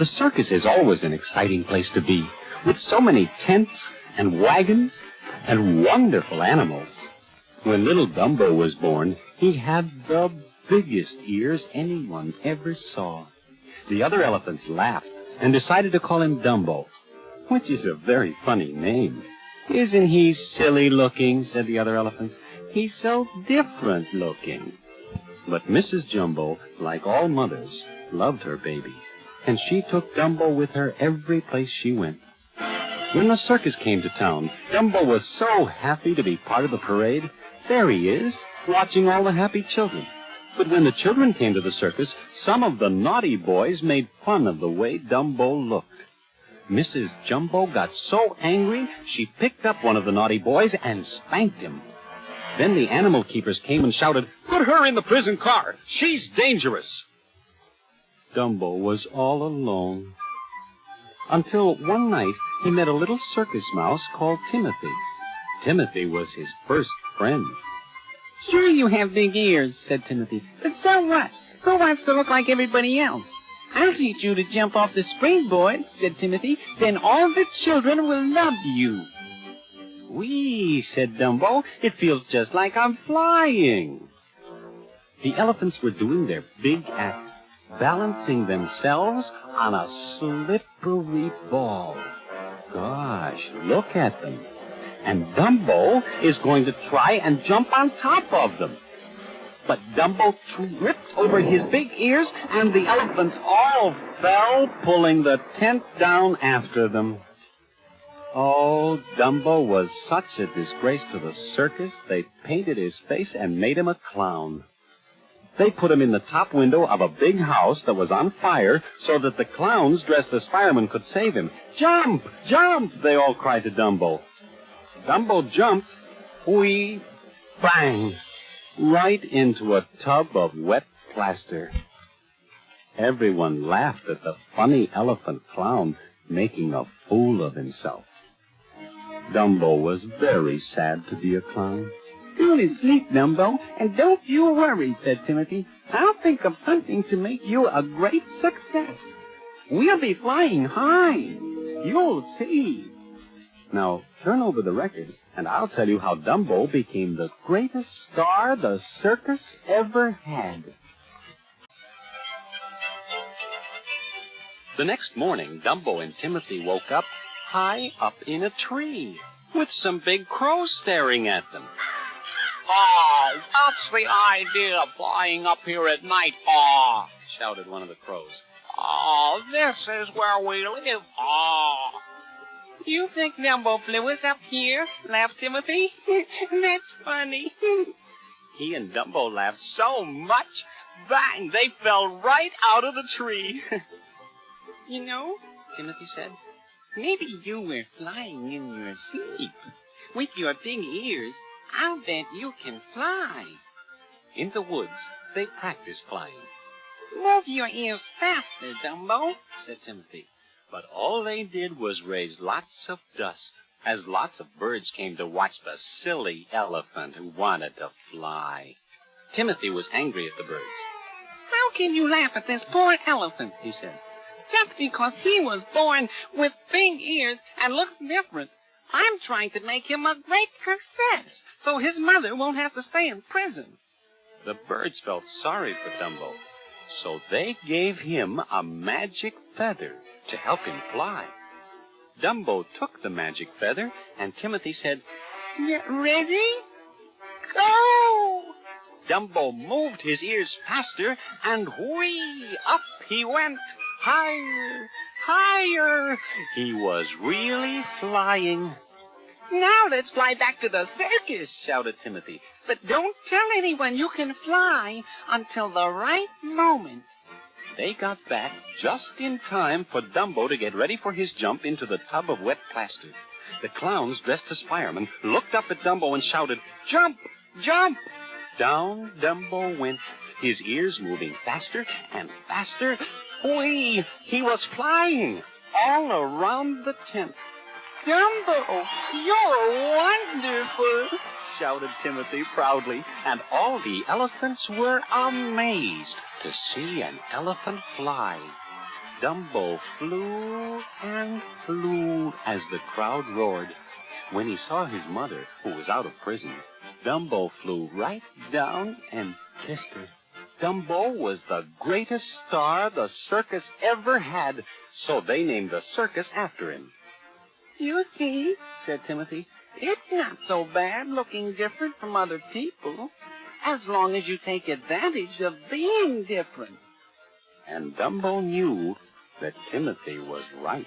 The circus is always an exciting place to be, with so many tents and wagons and wonderful animals. When little Dumbo was born, he had the biggest ears anyone ever saw. The other elephants laughed and decided to call him Dumbo, which is a very funny name. "Isn't he silly looking?" said the other elephants. "He's so different looking." But Mrs. Jumbo, like all mothers, loved her baby, and she took Dumbo with her every place she went. When the circus came to town, Dumbo was so happy to be part of the parade. There he is, watching all the happy children. But when the children came to the circus, some of the naughty boys made fun of the way Dumbo looked. Mrs. Jumbo got so angry, she picked up one of the naughty boys and spanked him. Then the animal keepers came and shouted, "Put her in the prison car! She's dangerous!" Dumbo was all alone. Until one night, he met a little circus mouse called Timothy. Timothy was his first friend. "Sure you have big ears," said Timothy. "But so what? Who wants to look like everybody else?" "I'll teach you to jump off the springboard," said Timothy. "Then all the children will love you." "Whee!" said Dumbo. "It feels just like I'm flying." The elephants were doing their big act, balancing themselves on a slippery ball. Gosh, look at them. And Dumbo is going to try and jump on top of them. But Dumbo tripped over his big ears, and the elephants all fell, pulling the tent down after them. Oh, Dumbo was such a disgrace to the circus, they painted his face and made him a clown. They put him in the top window of a big house that was on fire so that the clowns dressed as firemen could save him. "Jump! Jump!" they all cried to Dumbo. Dumbo jumped, whee, bang, right into a tub of wet plaster. Everyone laughed at the funny elephant clown making a fool of himself. Dumbo was very sad to be a clown. "Go to sleep, Dumbo, and don't you worry," said Timothy. "I'll think of something to make you a great success. We'll be flying high. You'll see." Now, turn over the record, and I'll tell you how Dumbo became the greatest star the circus ever had. The next morning, Dumbo and Timothy woke up high up in a tree, with some big crows staring at them. "Oh, what's the idea of flying up here at night? Oh," shouted one of the crows. "Oh, this is where we live. Oh." "You think Dumbo flew us up here?" laughed Timothy. "That's funny." He and Dumbo laughed so much, bang, they fell right out of the tree. "You know," Timothy said, "maybe you were flying in your sleep. With your big ears, I'll bet you can fly." In the woods, they practiced flying. "Move your ears faster, Dumbo," said Timothy. But all they did was raise lots of dust, as lots of birds came to watch the silly elephant who wanted to fly. Timothy was angry at the birds. "How can you laugh at this poor elephant?" he said. "Just because he was born with big ears and looks different. I'm trying to make him a great success, so his mother won't have to stay in prison." The birds felt sorry for Dumbo, so they gave him a magic feather to help him fly. Dumbo took the magic feather, and Timothy said, "Get ready? Go!" Dumbo moved his ears faster, and whee, up he went, higher, higher. He was really flying. "Now let's fly back to the circus," shouted Timothy. "But don't tell anyone you can fly until the right moment." They got back just in time for Dumbo to get ready for his jump into the tub of wet plaster. The clowns, dressed as firemen, looked up at Dumbo and shouted, "Jump! Jump!" Down Dumbo went, his ears moving faster and faster. Whee! He was flying all around the tent. "Dumbo, you're wonderful," shouted Timothy proudly, and all the elephants were amazed to see an elephant fly. Dumbo flew and flew as the crowd roared. When he saw his mother, who was out of prison, Dumbo flew right down and kissed her. Dumbo was the greatest star the circus ever had, so they named the circus after him. You see, said Timothy, it's not so bad looking different from other people, as long as you take advantage of being different. And Dumbo knew that Timothy was right.